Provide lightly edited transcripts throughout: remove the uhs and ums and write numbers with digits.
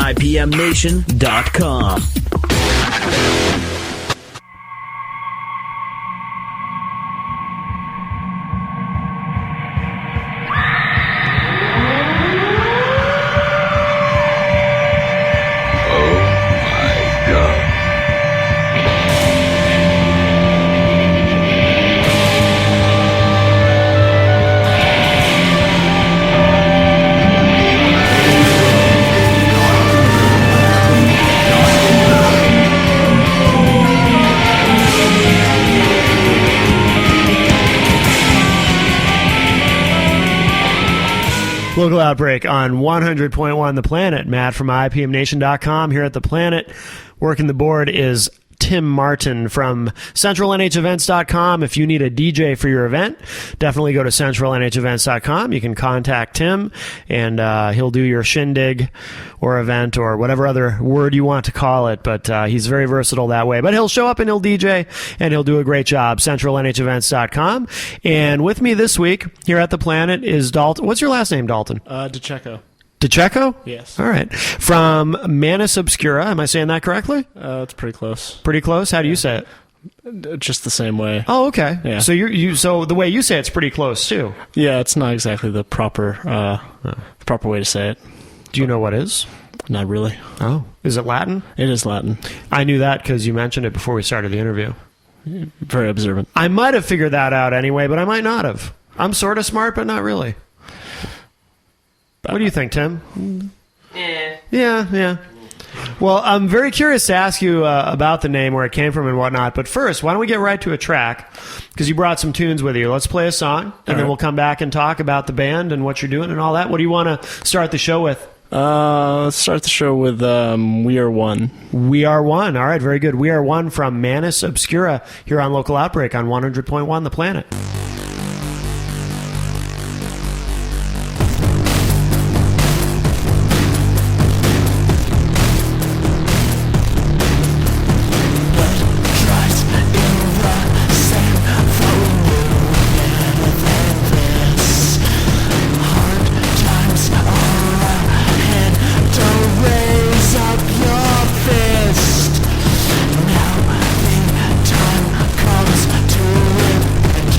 IPMNation.com. Local Outbreak on 100.1 The Planet. Matt from IPMNation.com here at The Planet. Working the board is Tim Martin from CentralNHEvents.com. If you need a DJ for your event, definitely go to CentralNHEvents.com. You can contact Tim, and he'll do your shindig or event or whatever other word you want to call it. But he's very versatile that way. But he'll show up and he'll DJ, and he'll do a great job. CentralNHEvents.com. And with me this week here at The Planet is Dalton. What's your last name, Dalton? DeCecco. DeCecco? Yes. All right. From Manus, Obscura. Am I saying that correctly? It's pretty close. Pretty close? How do you say it? Just the same way. Oh, okay. Yeah. So so the way you say it's pretty close too. Yeah, it's not exactly the proper way to say it. Do you know what is? Not really. Oh, is it Latin? It is Latin. I knew that because you mentioned it before we started the interview. Very observant. I might have figured that out anyway, but I might not have. I'm sort of smart, but not really. What do you think, Tim? Yeah. Well, I'm very curious to ask you about the name, where it came from and whatnot. But first, why don't we get right to a track? Because you brought some tunes with you. Let's play a song, and then we'll come back and talk about the band and what you're doing and all that. What do you want to start the show with? Let's start the show with We Are One. We Are One. All right, very good. We Are One from Manus Obscura here on Local Outbreak on 100.1 The Planet. Time comes to repent.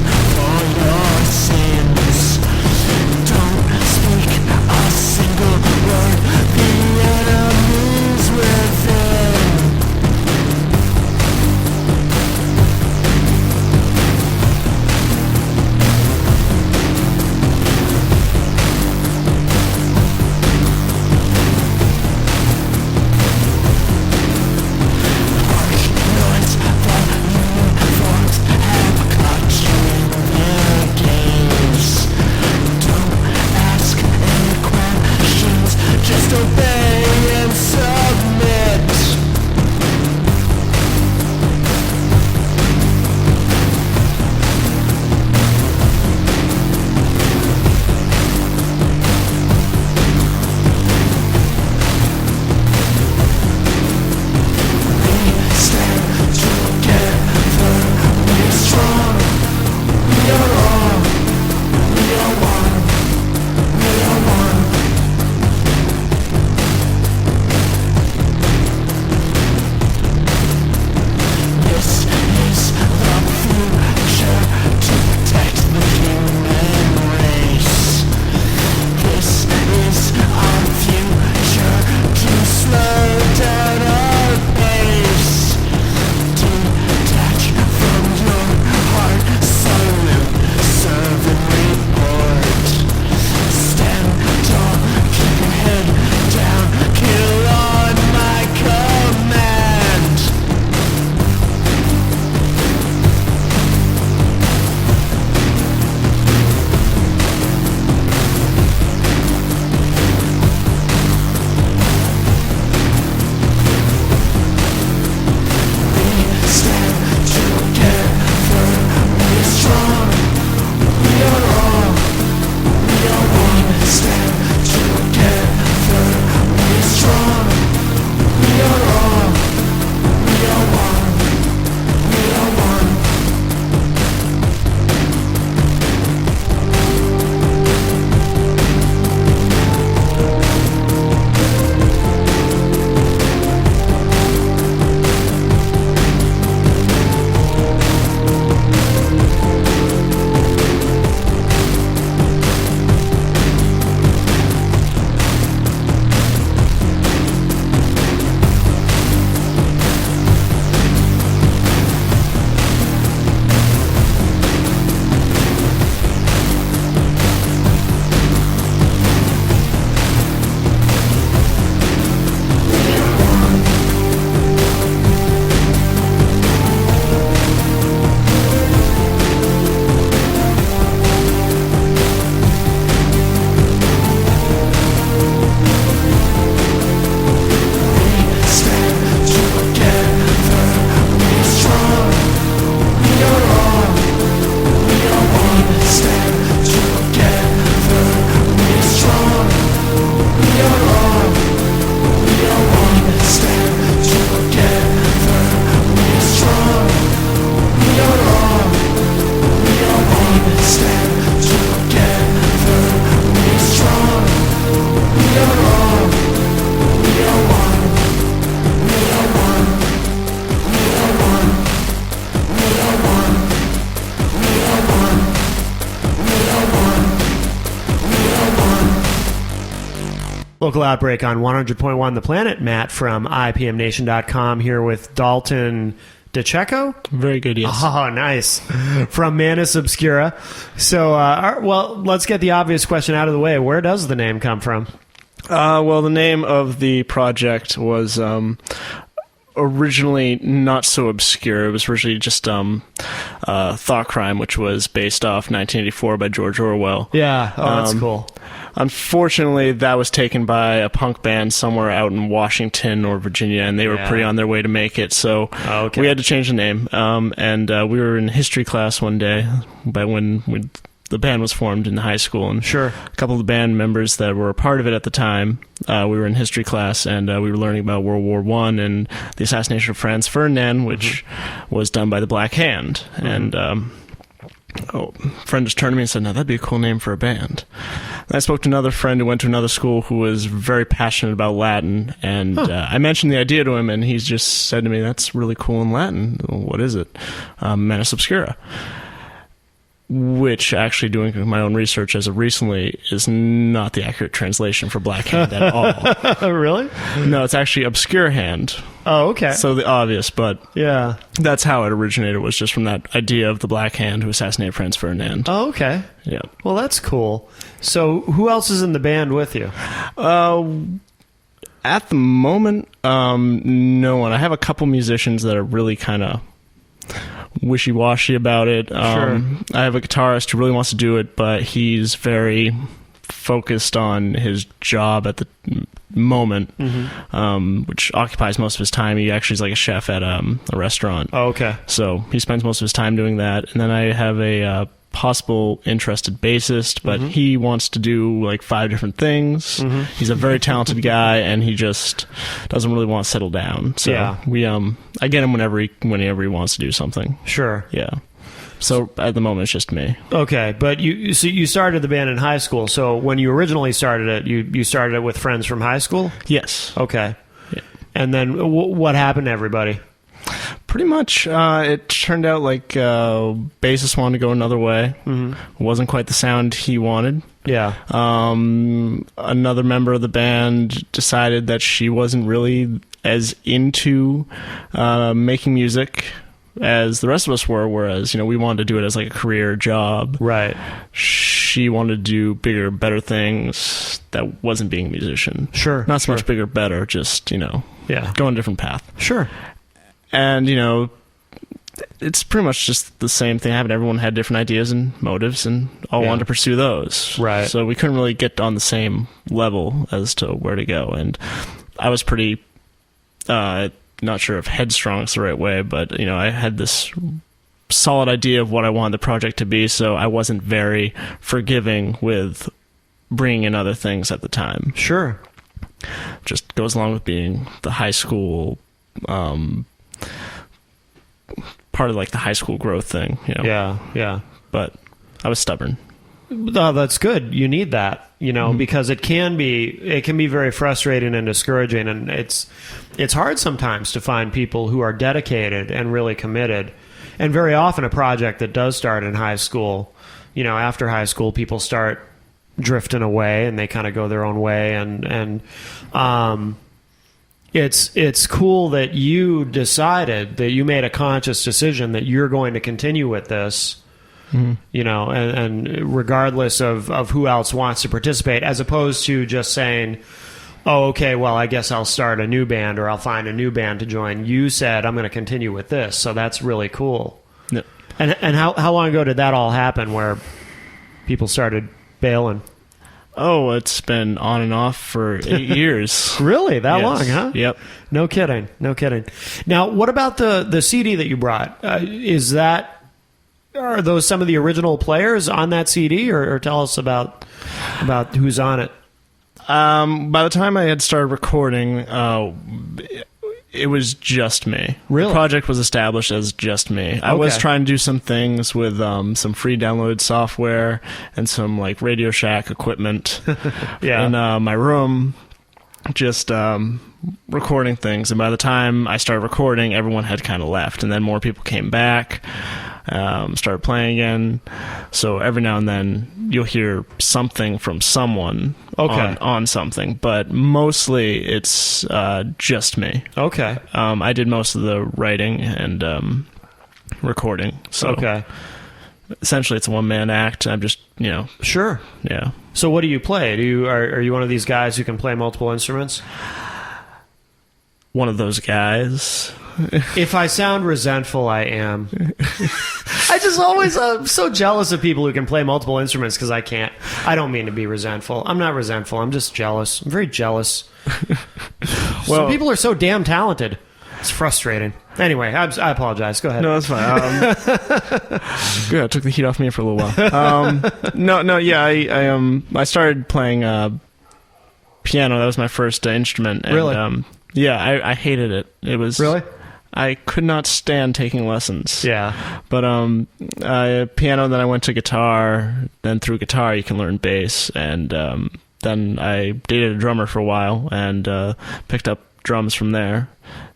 Local Outbreak on 100.1 The Planet. Matt from IPMNation.com here with Dalton DeCecco. Very good, yes. Oh, nice. From Manus, Obscura. So, well, let's get the obvious question out of the way. Where does the name come from? Well, the name of the project was originally not so obscure. It was originally just Thought Crime, which was based off 1984 by George Orwell. Yeah, that's cool. Unfortunately, that was taken by a punk band somewhere out in Washington or Virginia, and they were pretty on their way to make it, so we had to change the name. And we were in history class one day, when the band was formed in high school, and a couple of the band members that were a part of it at the time, we were in history class, and we were learning about World War I and the assassination of Franz Ferdinand, which was done by the Black Hand. And a friend just turned to me and said, "No, that'd be a cool name for a band." And I spoke to another friend who went to another school who was very passionate about Latin, and I mentioned the idea to him, and he's just said to me, "That's really cool in Latin." Well, what is it? Manus Obscura. Which, actually, doing my own research as of recently, is not the accurate translation for Black Hand at all. Really? No, it's actually Obscure Hand. Oh, okay. So the obvious, but yeah, that's how it originated, was just from that idea of the Black Hand who assassinated Franz Ferdinand. Oh, okay. Yeah. Well, that's cool. So who else is in the band with you? At the moment, no one. I have a couple musicians that are really kind of wishy-washy about it. I have a guitarist who really wants to do it, but he's very focused on his job at the moment, which occupies most of his time. He actually is like a chef at a restaurant. Oh, okay. So he spends most of his time doing that. And then I have a possible interested bassist, but he wants to do like 5 different things. He's a very talented guy, and he just doesn't really want to settle down. So I get him whenever he wants to do something. Sure. Yeah. So at the moment, it's just me. Okay, but you started the band in high school. So when you originally started it, you started it with friends from high school? Yes. Okay. Yeah. And then what happened to everybody? Pretty much, it turned out like bassist wanted to go another way. It wasn't quite the sound he wanted. Yeah. Another member of the band decided that she wasn't really as into making music as the rest of us were, whereas, we wanted to do it as like a career job. Right. She wanted to do bigger, better things that wasn't being a musician. Sure. Not so much bigger, better, just, go on a different path. Sure. And, it's pretty much just the same thing happened. Everyone had different ideas and motives, and all wanted to pursue those. Right. So we couldn't really get on the same level as to where to go. And I was pretty, not sure if headstrong is the right way, but, I had this solid idea of what I wanted the project to be, so I wasn't very forgiving with bringing in other things at the time. Sure. Just goes along with being the high school, part of like the high school growth thing, Yeah. But I was stubborn. Oh, that's good. You need that, because it can be very frustrating and discouraging, and it's hard sometimes to find people who are dedicated and really committed. And very often a project that does start in high school, after high school, people start drifting away and they kind of go their own way, and it's cool that you decided, that you made a conscious decision that you're going to continue with this, and regardless of who else wants to participate, as opposed to just saying, oh, okay, well, I guess I'll start a new band or I'll find a new band to join. You said, I'm going to continue with this, so that's really cool. Yep. And how long ago did that all happen, where people started bailing? Oh, it's been on and off for 8 years. Really? That long, huh? Yep. No kidding. Now, what about the CD that you brought? Are those some of the original players on that CD, or tell us about who's on it? By the time I had started recording, it was just me. Really? The project was established as just me. I was trying to do some things with some free downloaded software and some like Radio Shack equipment in my room, just recording things. And by the time I started recording, everyone had kind of left, and then more people came back. started playing again. So every now and then you'll hear something from someone on something, but mostly it's just me. Okay. I did most of the writing and recording. So essentially it's a one-man act. I'm just, Sure. Yeah. So what do you play? Are you one of these guys who can play multiple instruments? One of those guys. If I sound resentful, I am. I just always so jealous of people who can play multiple instruments because I can't. I don't mean to be resentful. I'm not resentful. I'm just jealous. I'm very jealous. Some people are so damn talented. It's frustrating. Anyway, I apologize. Go ahead. No, that's fine. Good. It took the heat off me for a little while. I started playing piano. That was my first instrument. And, really? I hated it. It was really. I could not stand taking lessons. Yeah. But piano. Then I went to guitar. Then through guitar, you can learn bass. And then I dated a drummer for a while and picked up drums from there.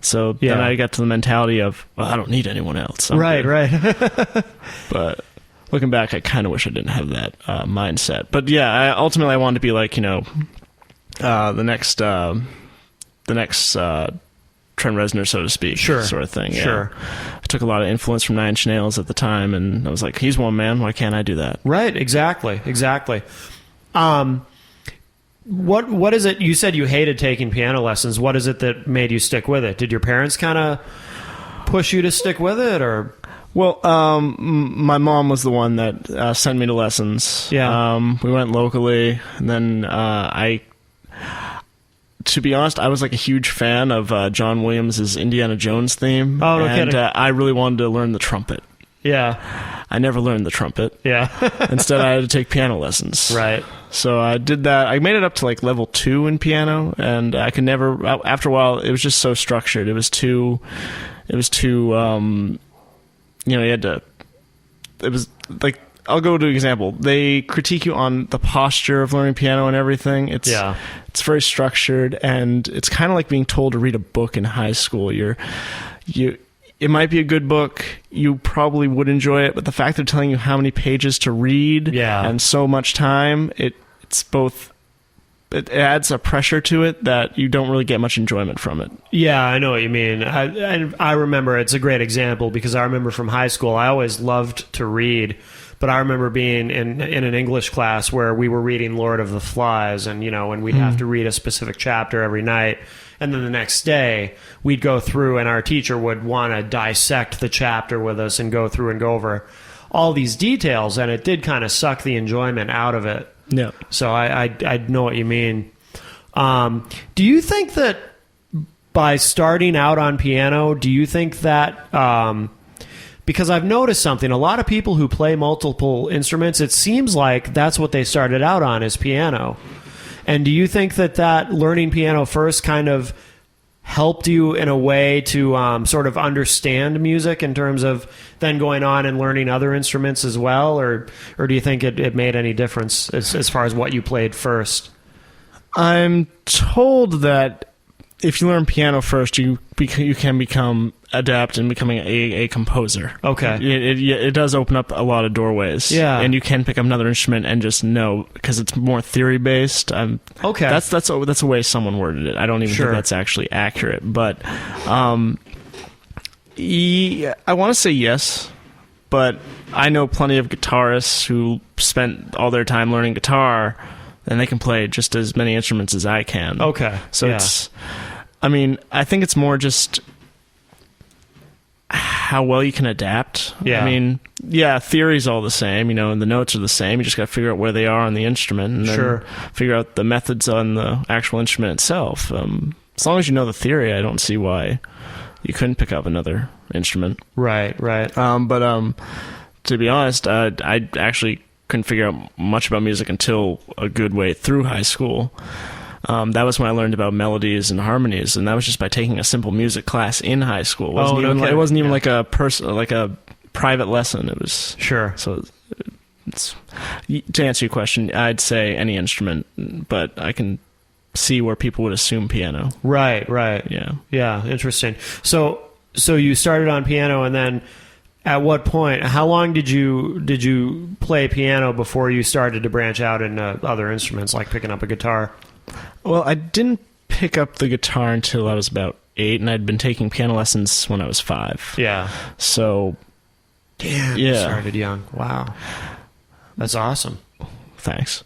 So then I got to the mentality of, well, I don't need anyone else. Right. But looking back, I kind of wish I didn't have that mindset. But yeah, ultimately I wanted to be like, the next Trent Reznor, so to speak, sort of thing. Yeah. Sure. I took a lot of influence from Nine Inch Nails at the time, and I was like, he's one man. Why can't I do that? Right. Exactly. What is it? You said you hated taking piano lessons. What is it that made you stick with it? Did your parents kind of push you to stick with it, or? Well, my mom was the one that sent me to lessons. Yeah. We went locally, and then to be honest, I was like a huge fan of John Williams' Indiana Jones theme. Oh, no and kidding. I really wanted to learn the trumpet. Yeah. I never learned the trumpet. Yeah. Instead, I had to take piano lessons. Right. So I did that. I made it up to like level 2 in piano, and I could never. After a while, it was just so structured. It was too. You had to. It was like, I'll go to an example. They critique you on the posture of learning piano and everything. It's very structured, and it's kind of like being told to read a book in high school. It might be a good book. You probably would enjoy it, but the fact they're telling you how many pages to read and so much time, it's both. It adds a pressure to it that you don't really get much enjoyment from it. Yeah, I know what you mean. I remember, it's a great example because I remember from high school, I always loved to read, but I remember being in an English class where we were reading Lord of the Flies, and and we'd have to read a specific chapter every night. And then the next day, we'd go through, and our teacher would want to dissect the chapter with us and go through and go over all these details, and it did kind of suck the enjoyment out of it. Yeah. So I know what you mean. Do you think that by starting out on piano, do you think that... because I've noticed something. A lot of people who play multiple instruments, it seems like that's what they started out on, is piano. And do you think that learning piano first kind of helped you in a way to sort of understand music in terms of then going on and learning other instruments as well? Or do you think it made any difference as far as what you played first? I'm told that if you learn piano first, you can become adept in becoming a composer. Okay. It does open up a lot of doorways. Yeah. And you can pick up another instrument and just know, because it's more theory based. Okay. That's a way someone worded it. I don't even think that's actually accurate. But I want to say yes, but I know plenty of guitarists who spent all their time learning guitar, and they can play just as many instruments as I can. Okay. So I think it's more just how well you can adapt. Yeah. I mean, theory's all the same, and the notes are the same. You just got to figure out where they are on the instrument, and then figure out the methods on the actual instrument itself. As long as you know the theory, I don't see why you couldn't pick up another instrument. Right. But to be honest, I actually couldn't figure out much about music until a good way through high school. That was when I learned about melodies and harmonies, and that was just by taking a simple music class in high school. It wasn't even like a private lesson. It was So to answer your question, I'd say any instrument, but I can see where people would assume piano. Right. Yeah. Interesting. So you started on piano, and then At what point? How long did you play piano before you started to branch out into other instruments, like picking up a guitar? Well, I didn't pick up the guitar until I was about 8, and I'd been taking piano lessons when I was 5. Yeah. So, damn, you started young. Wow, that's awesome. Thanks.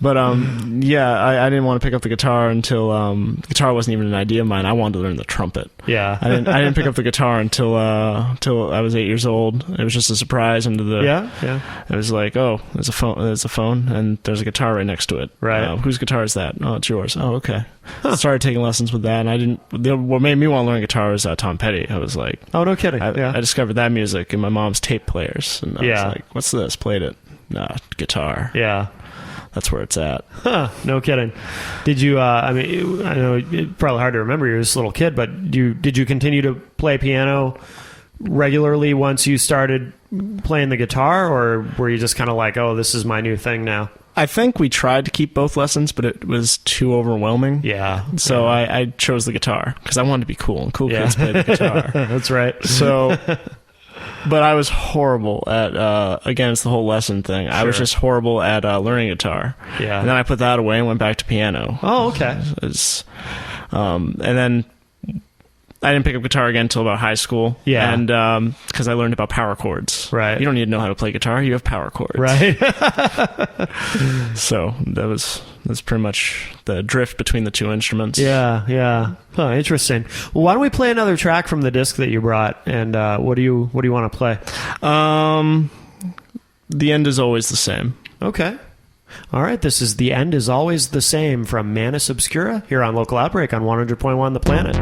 But yeah, I didn't want to pick up the guitar until the guitar wasn't even an idea of mine. I wanted to learn the trumpet. Yeah. I didn't pick up the guitar until I was 8 years old. It was just a surprise into the yeah. It was like, oh, there's a phone and there's a guitar right next to it. Right. Whose guitar is that? Oh, it's yours. Oh, okay. Started taking lessons with that, and what made me want to learn guitar was Tom Petty. I was like, oh, no kidding. I discovered that music in my mom's tape players, and I was like, what's this? Played it. Nah, guitar. Yeah. That's where it's at. Huh, no kidding. Did you, I know it's probably hard to remember, you're just a little kid, but did you continue to play piano regularly once you started playing the guitar, or were you just kind of like, oh, this is my new thing now? I think we tried to keep both lessons, but it was too overwhelming. Yeah. So I chose the guitar, because I wanted to be cool, and cool kids play the guitar. That's right. So... But I was horrible at, again, it's the whole lesson thing. Sure. I was just horrible at learning guitar. Yeah. And then I put that away and went back to piano. Oh, okay. And then I didn't pick up guitar again until about high school. Yeah. And because I learned about power chords. Right. You don't need to know how to play guitar. You have power chords. Right. So that's pretty much the drift between the two instruments. Yeah. Huh, interesting. Well, why don't we play another track from the disc that you brought? And what do you want to play? The End Is Always the Same. Okay. All right. This is The End Is Always the Same from Manus Obscura here on Local Outbreak on 100.1 The Planet.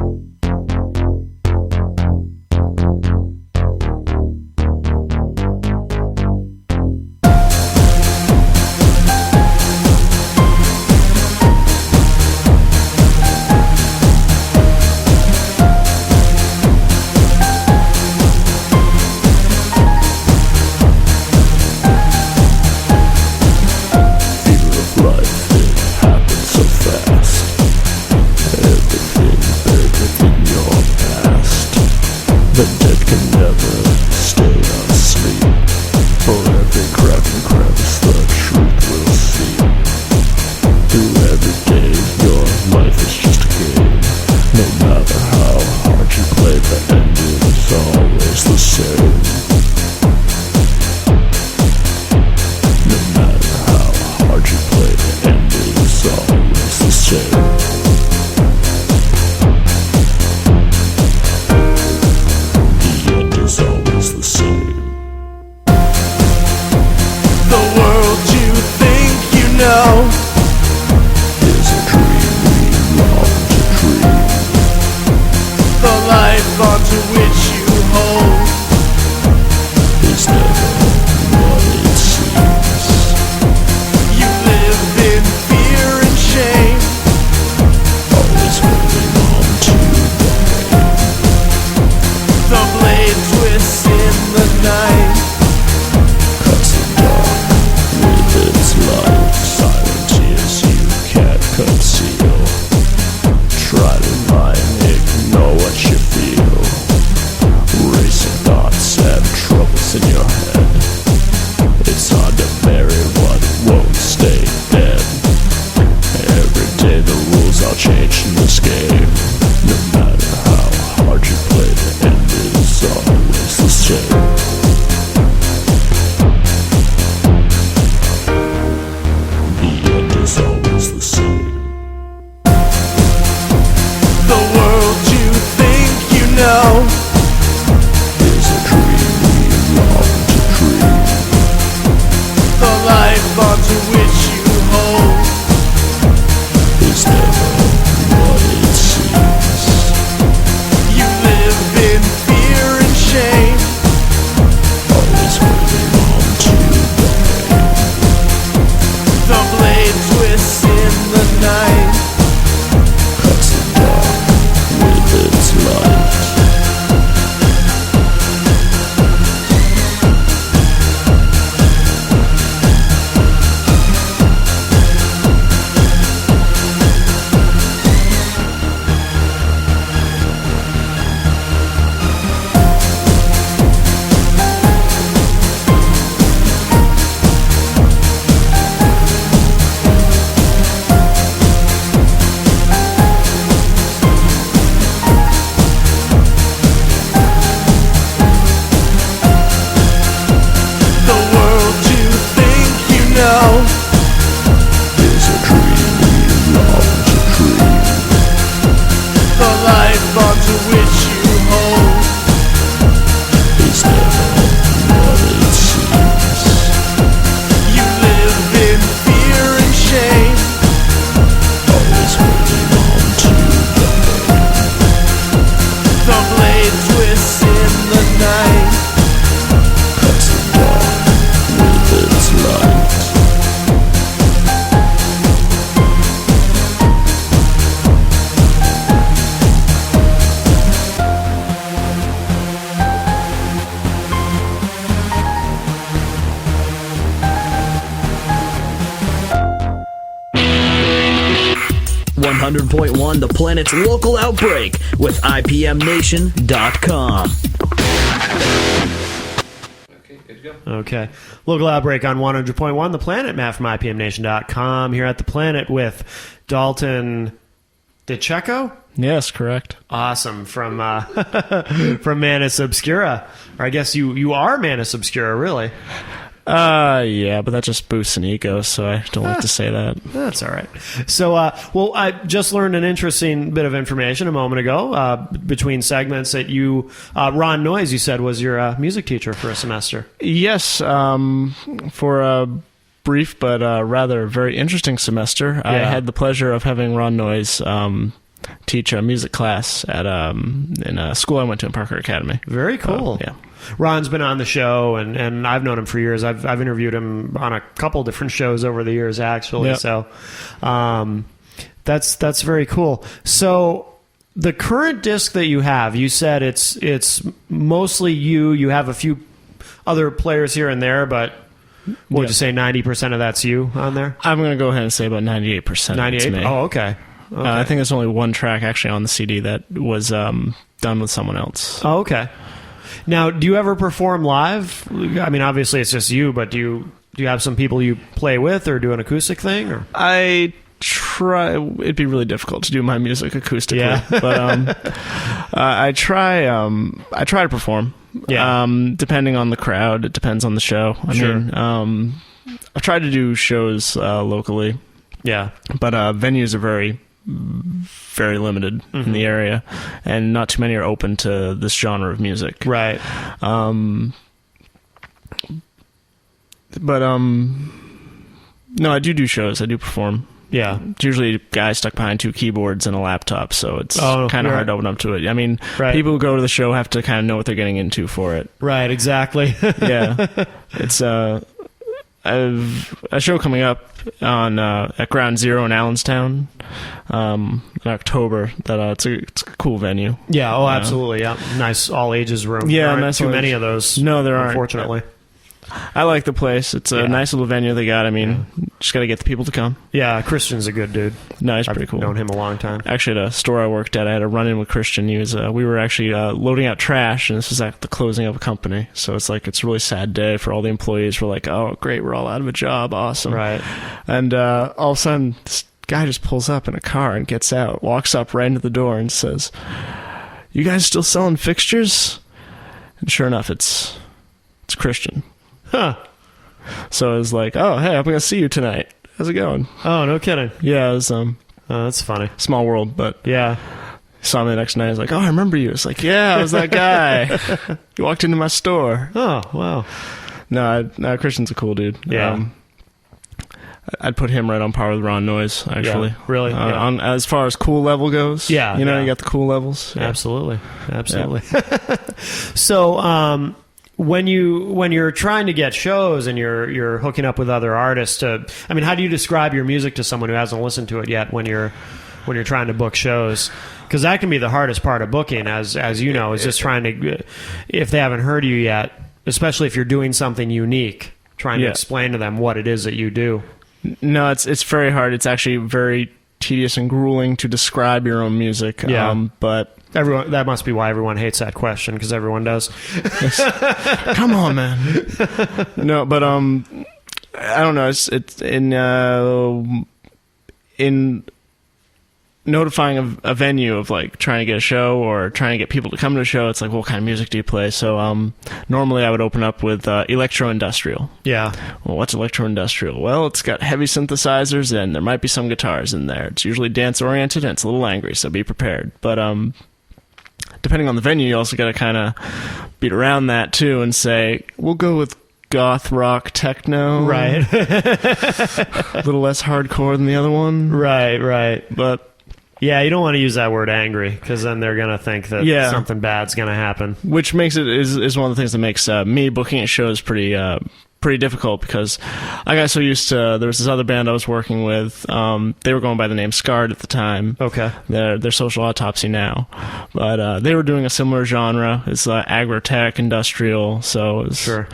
It's never what it seems. 100.1 The Planet's local outbreak with IPMNation.com. Okay, good to go. Okay. Local Outbreak on 100.1 The Planet. Matt from IPMNation.com here at The Planet with Dalton DeCecco. Yes, correct. Awesome. From from Manus Obscura. Or I guess you are Manus Obscura, really. Yeah, but that just boosts an ego, so I don't like to say that. That's all right. So, well, I just learned an interesting bit of information a moment ago between segments that you, Ron Noyes, you said, was your music teacher for a semester. Yes, for a brief but rather very interesting semester, I had the pleasure of having Ron Noyes teach a music class at in a school I went to in Parker Academy. Very cool. Yeah. Ron's been on the show, and I've known him for years. I've interviewed him on a couple different shows over the years, actually. Yep. So that's very cool. So the current disc that you have, you said it's mostly you. You have a few other players here and there, but would you say 90% of that's you on there? I'm going to go ahead and say about 98%. 98? Oh, okay. I think there's only one track actually on the CD that was done with someone else. Oh, okay. Now, do you ever perform live? I mean, obviously it's just you, but do you have some people you play with or do an acoustic thing? Or? I try. It'd be really difficult to do my music acoustically, but I try to perform. Yeah. Depending on the crowd, it depends on the show. I mean, I've tried to do shows locally. Yeah, but venues are very limited in the area, and not too many are open to this genre of music. Right. But no, I do shows. I do perform. Yeah. It's usually guys stuck behind two keyboards and a laptop, so it's kind of hard to open up to it. I mean, people who go to the show have to kind of know what they're getting into for it. Right, exactly. Yeah. It's I've a show coming up on at Ground Zero in Allenstown in October. That it's a cool venue. Yeah. Oh, absolutely. Yeah. Nice all ages room. Yeah. There aren't nice too many of those. No, there aren't. Unfortunately. I like the place. It's a nice little venue they got. I mean, just got to get the people to come. Yeah, Christian's a good dude. No, he's pretty cool. I've known him a long time. Actually, at a store I worked at, I had a run-in with Christian. He was, we were actually loading out trash, and this was at the closing of a company. So it's like, it's a really sad day for all the employees. We're like, oh, great, we're all out of a job. Awesome. Right. And all of a sudden, this guy just pulls up in a car and gets out, walks up right into the door and says, "You guys still selling fixtures?" And sure enough, it's Christian. Huh. So I was like, oh, hey, I'm going to see you tonight. How's it going? Oh, no kidding. Yeah, it was, that's funny. Small world, but yeah. Saw me the next night. I was like, oh, I remember you. It's like, yeah, I was that guy. You walked into my store. Oh, wow. No, Christian's a cool dude. Yeah. I'd put him right on par with Ron Noyes, actually. Yeah, really? On, as far as cool level goes. Yeah. You know, you got the cool levels. Yeah. Absolutely. Absolutely. Yeah. So, when you're trying to get shows and you're hooking up with other artists, I mean, how do you describe your music to someone who hasn't listened to it yet when you're trying to book shows? Because that can be the hardest part of booking, as you know, is just trying to, if they haven't heard you yet, especially if you're doing something unique, trying to explain to them what it is that you do. No, it's very hard. It's actually very tedious and grueling to describe your own music. Yeah. But everyone, that must be why everyone hates that question, because everyone does. Come on, man. No, but I don't know. It's in notifying a venue of like trying to get a show or trying to get people to come to a show. It's like, what kind of music do you play? So normally I would open up with electro-industrial. Yeah. Well, what's electro-industrial? Well, it's got heavy synthesizers and there might be some guitars in there. It's usually dance-oriented and it's a little angry, so be prepared. But depending on the venue, you also got to kind of beat around that too and say, we'll go with goth rock techno. Right. A little less hardcore than the other one. Right. But yeah, you don't want to use that word angry, because then they're going to think that something bad's going to happen. Which makes it is one of the things that makes me booking at shows pretty difficult, because I got so used to, there was this other band I was working with. They were going by the name Scarred at the time. Okay. They're Social Autopsy now. But they were doing a similar genre. It's agri-tech, industrial. So it was, sure.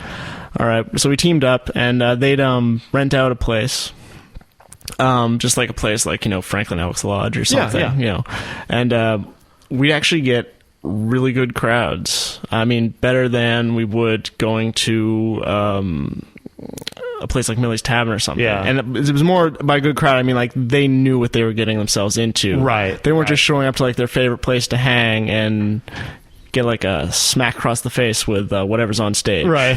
All right. So we teamed up, and they'd rent out a place. Just like a place like, Franklin Elks Lodge or something, yeah. And we actually get really good crowds. I mean, better than we would going to a place like Millie's Tavern or something. Yeah. And it was more by good crowd, I mean, like, they knew what they were getting themselves into. Right. They weren't just showing up to, like, their favorite place to hang and get, like, a smack across the face with whatever's on stage. Right.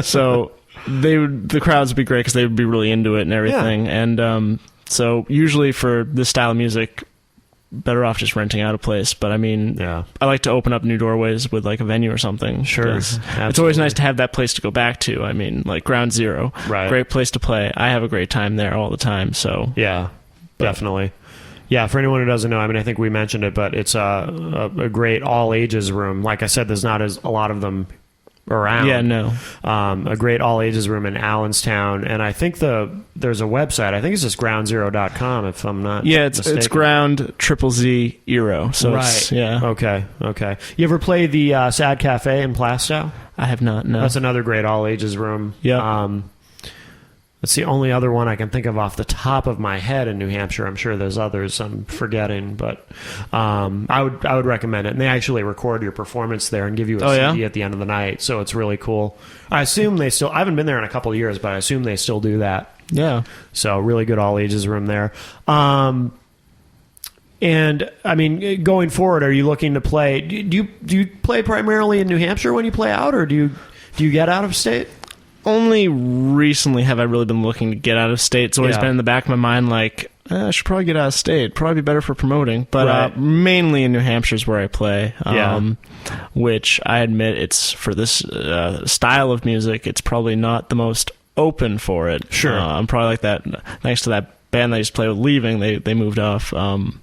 So the crowds would be great because they would be really into it and everything. Yeah. And so usually for this style of music, better off just renting out a place. But I mean, I like to open up new doorways with like a venue or something. Sure. It's always nice to have that place to go back to. I mean, like Ground Zero, great place to play. I have a great time there all the time. So definitely. Yeah, for anyone who doesn't know, I mean, I think we mentioned it, but it's a great all ages room. Like I said, there's not a lot of them around. Yeah, no. A great all ages room in Allenstown, and I think there's a website. I think it's just groundzero.com if I'm not mistaken. It's ground triple Z Eero. So right. Okay. You ever play the Sad Cafe in Plastow? I have not. No. That's another great all ages room. Yeah. That's the only other one I can think of off the top of my head in New Hampshire. I'm sure there's others I'm forgetting, but I would recommend it. And they actually record your performance there and give you a CD at the end of the night, so it's really cool. I assume they still... I haven't been there in a couple of years, but I assume they still do that. Yeah. So really good all ages room there. And I mean, going forward, are you looking to play... Do you play primarily in New Hampshire when you play out, or do you get out of state? Only recently have I really been looking to get out of state. It's always been in the back of my mind, like, I should probably get out of state. Probably be better for promoting. But mainly in New Hampshire is where I play, which I admit it's for this style of music, it's probably not the most open for it. Sure. I'm probably like that, thanks to that band that I used to play with leaving, they moved off. I'm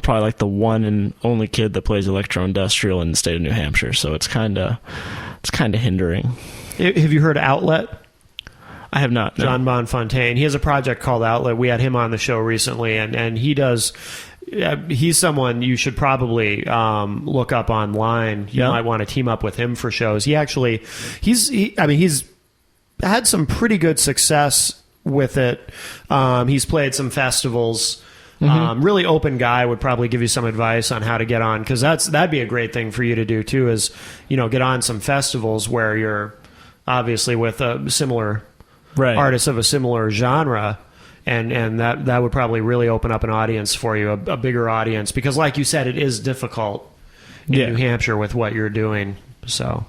probably like the one and only kid that plays electro-industrial in the state of New Hampshire, so it's kind of hindering. Have you heard Outlet? I have not. No. John Bonfontaine. He has a project called Outlet. We had him on the show recently, and he does... he's someone you should probably look up online. You might want to team up with him for shows. He's had some pretty good success with it. He's played some festivals. Really open guy, would probably give you some advice on how to get on, because that'd be a great thing for you to do too, is get on some festivals where you're obviously with a similar artist of a similar genre, and that would probably really open up an audience for you, a bigger audience, because like you said, it is difficult in New Hampshire with what you're doing. So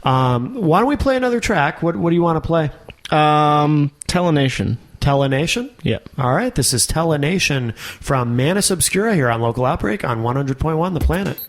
why don't we play another track? What do you want to play? Telenation. Telenation? Yeah. All right, this is Telenation from Manus Obscura here on Local Outbreak on 100.1 The Planet.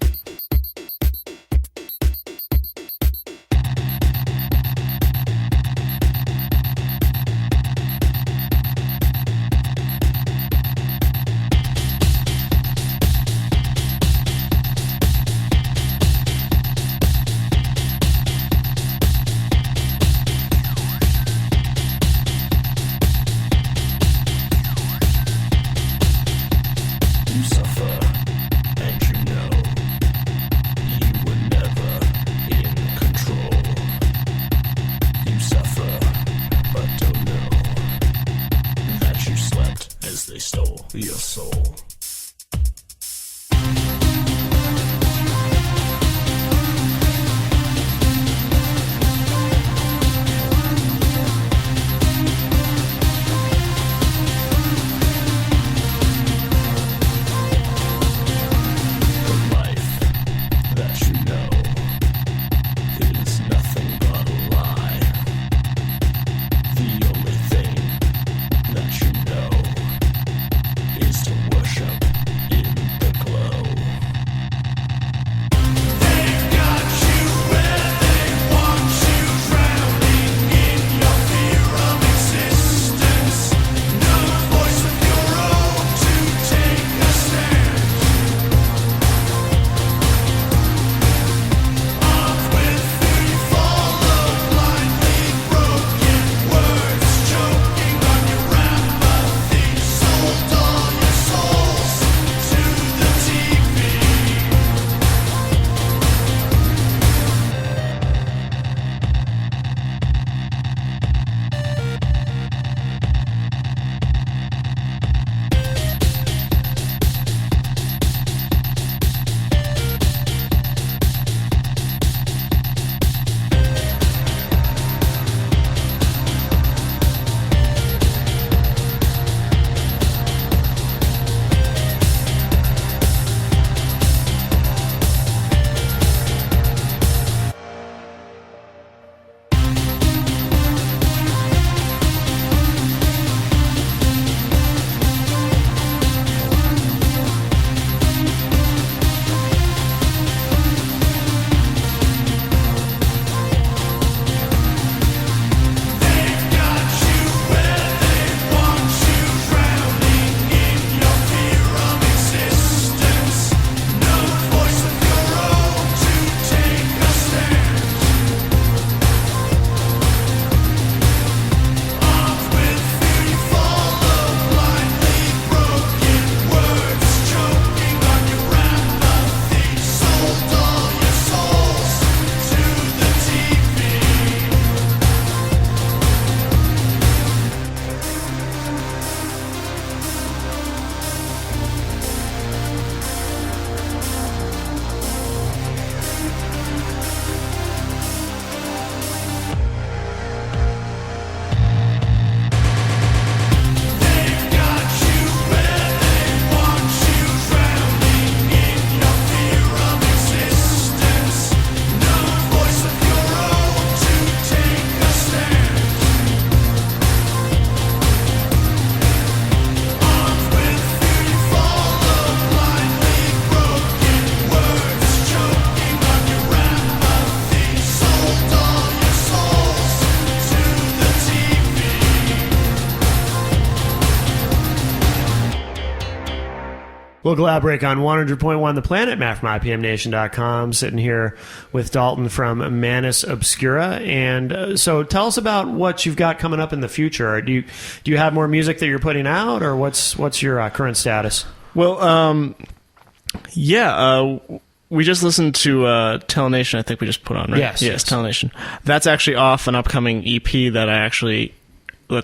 Local Outbreak on 100.1 The Planet, Matt from IPMNation.com, sitting here with Dalton from Manus, Obscura. And so tell us about what you've got coming up in the future. Do you have more music that you're putting out, or what's your current status? Well, we just listened to Telenation, I think we just put on, right? Yes. Telenation. That's actually off an upcoming EP that's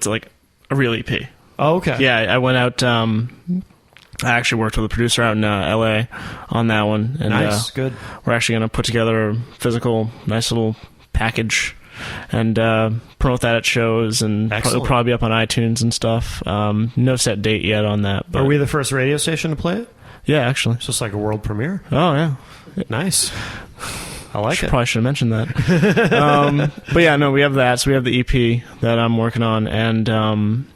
like a real EP. Oh, okay. Yeah, I went out... I actually worked with a producer out in L.A. on that one. And, nice, good. We're actually going to put together a physical, nice little package and promote that at shows, and it'll probably be up on iTunes and stuff. No set date yet on that. But are we the first radio station to play it? Yeah, actually. So it's like a world premiere? Oh, yeah. Nice. I like it. Probably should have mentioned that. But yeah, no, we have that. So we have the EP that I'm working on, and...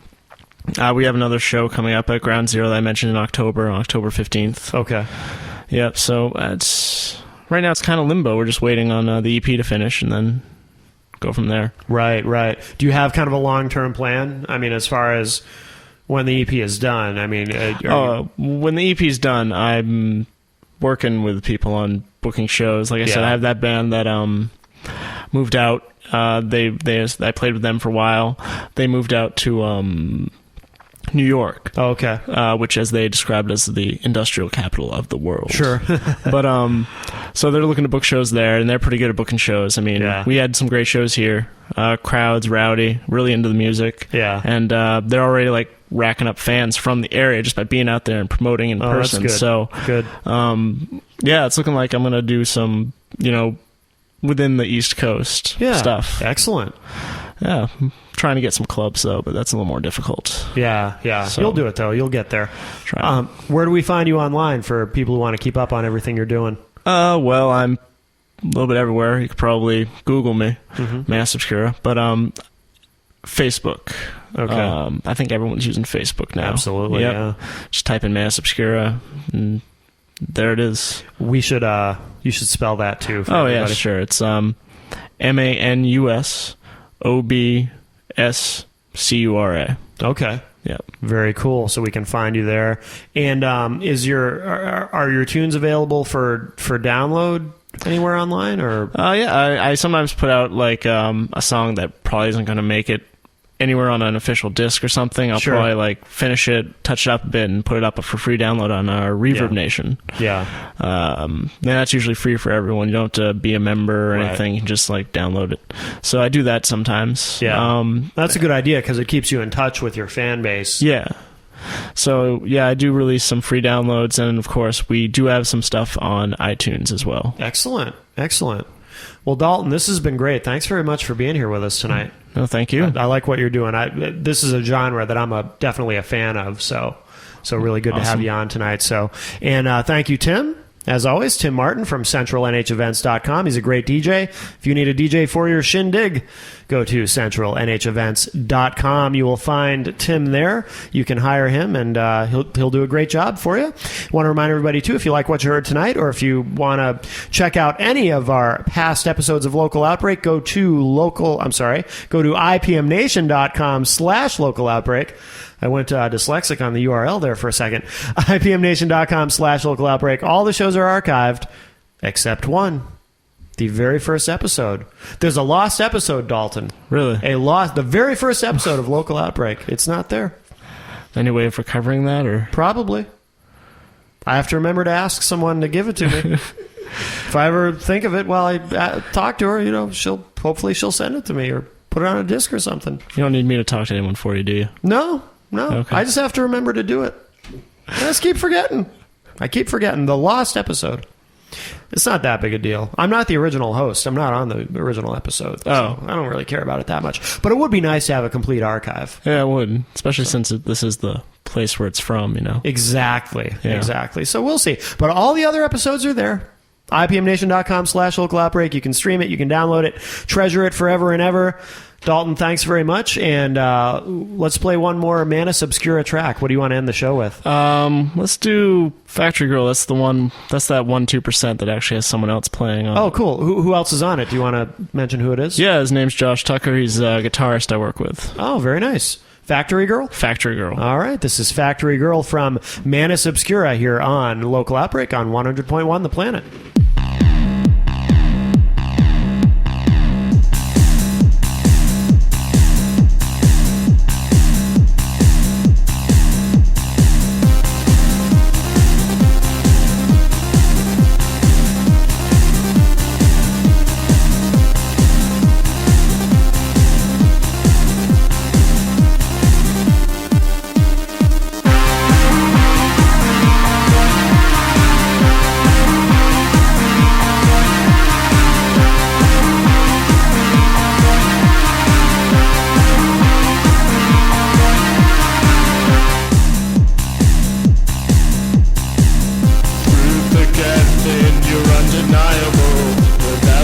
we have another show coming up at Ground Zero that I mentioned in October, on October 15th. Okay. Yep, so right now it's kind of limbo. We're just waiting on the EP to finish and then go from there. Right. Do you have kind of a long-term plan? I mean, as far as when the EP is done, I mean... when the EP is done, I'm working with people on booking shows. Like I said, I have that band that moved out. I played with them for a while. They moved out to... New York. Oh, okay. Which, as they described, as the industrial capital of the world. Sure. But so they're looking to book shows there, and they're pretty good at booking shows. I mean, we had some great shows here. Crowds rowdy, really into the music. Yeah. And they're already like racking up fans from the area just by being out there and promoting in person. That's good. So good. It's looking like I'm gonna do some, within the East Coast stuff. Excellent. Yeah. Trying to get some clubs though, but that's a little more difficult. Yeah. So, you'll do it though. You'll get there. Try. Where do we find you online for people who want to keep up on everything you're doing? Well, I'm a little bit everywhere. You could probably Google me, Manus Obscura, but Facebook. Okay. I think everyone's using Facebook now. Absolutely. Yep. Yeah. Just type in Manus Obscura, and there it is. You should spell that too. For everybody. Yeah, sure. It's MANUSOBSCURA. Okay. Yeah. Very cool. So we can find you there. And are your tunes available for download anywhere online, or? I sometimes put out like a song that probably isn't going to make it anywhere on an official disc or something. I'll probably like finish it, touch it up a bit, and put it up for free download on Reverb Nation. Yeah. Then that's usually free for everyone. You don't have to be a member or anything. You can just like download it. So I do that sometimes. Yeah. That's a good idea because it keeps you in touch with your fan base. Yeah. So I do release some free downloads, and of course we do have some stuff on iTunes as well. Excellent. Well, Dalton, this has been great. Thanks very much for being here with us tonight. No, thank you. I like what you're doing. This is a genre that I'm definitely a fan of. So really good to have you on tonight. And thank you, Tim. As always, Tim Martin from CentralNHEvents.com. He's a great DJ. If you need a DJ for your shindig, go to CentralNHEvents.com. You will find Tim there. You can hire him, and he'll do a great job for you. Want to remind everybody, too, if you like what you heard tonight, or if you want to check out any of our past episodes of Local Outbreak, go to IPMNation.com/Local Outbreak. I went dyslexic on the URL there for a second. IPMNation.com/Local Outbreak. All the shows are archived except one. The very first episode. There's a lost episode, Dalton. Really? The very first episode of Local Outbreak. It's not there. Any way of recovering that, or? Probably. I have to remember to ask someone to give it to me. If I ever think of it while I talk to her, hopefully she'll send it to me or put it on a disc or something. You don't need me to talk to anyone for you, do you? No. Okay. I just have to remember to do it. I just keep forgetting. The lost episode. It's not that big a deal. I'm not the original host. I'm not on the original episode. So I don't really care about it that much. But it would be nice to have a complete archive. Yeah, it would. Especially since this is the place where it's from, Exactly. Yeah. Exactly. So we'll see. But all the other episodes are there. IPMNation.com/Local Outbreak. You can stream it. You can download it. Treasure it forever and ever. Dalton, thanks very much, and let's play one more Manus Obscura track. What do you want to end the show with? Let's do Factory Girl. That's the one. That's that 1-2% that actually has someone else playing on. Oh, cool. Who else is on it? Do you want to mention who it is? Yeah, his name's Josh Tucker. He's a guitarist I work with. Oh, very nice. Factory Girl? Factory Girl. All right, this is Factory Girl from Manus Obscura here on Local Outbreak on 100.1 The Planet.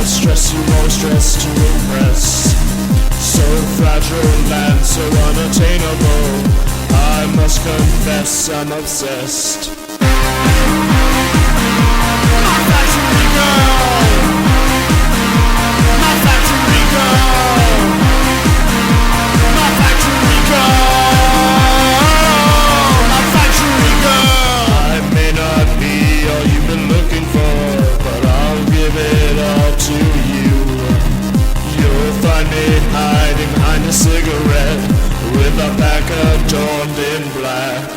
Stress, you won't stress to impress. So fragile and so unattainable, I must confess I'm obsessed. My factory girl, my factory girl, my factory girl, my factory girl. I may not be all you've been looking for, but I'll give it all to you. You'll find me hiding behind a cigarette with a back adorned in black.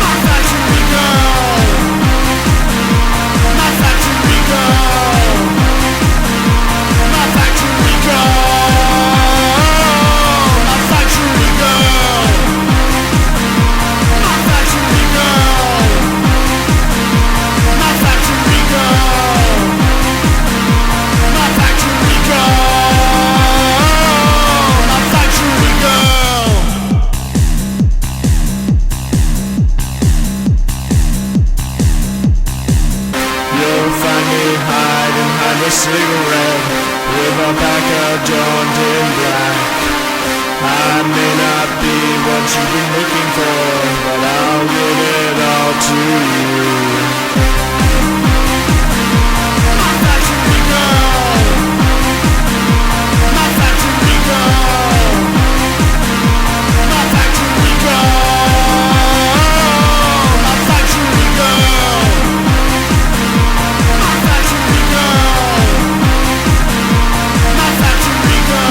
My factory girl, my factory girl, my factory girl, my factory girl, my factory girl, my factory girl, my factory girl, my factory girl. You'll find me hiding behind a cigarette with my back adorned in black. I may not be what you've been looking for, but I'll give it all to you. My factory girl, my factory girl, my factory girl, my factory girl, my factory girl, my factory girl, my factory girl,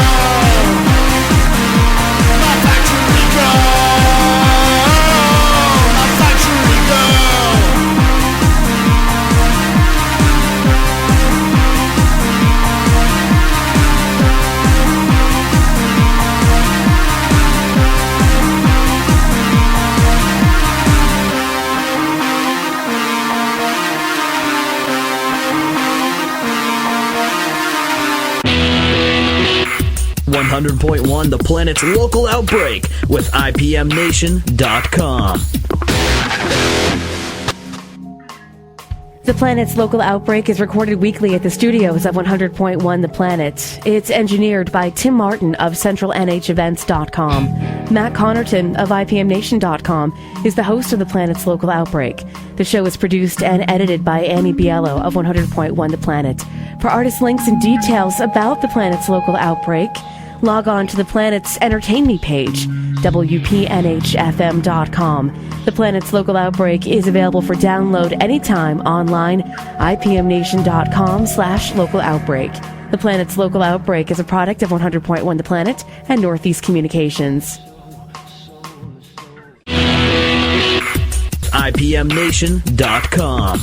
my factory girl. .1 The Planet's Local Outbreak with IPMNation.com. The Planet's Local Outbreak is recorded weekly at the studios of 100.1 The Planet. It's engineered by Tim Martin of CentralNHEvents.com. Matt Connerton of IPMNation.com is the host of The Planet's Local Outbreak. The show is produced and edited by Annie Biello of 100.1 The Planet. For artist links and details about The Planet's Local Outbreak, log on to The Planet's Entertain Me page, WPNHFM.com. The Planet's Local Outbreak is available for download anytime online, IPMNation.com/local outbreak. The Planet's Local Outbreak is a product of 100.1 The Planet and Northeast Communications. IPMNation.com.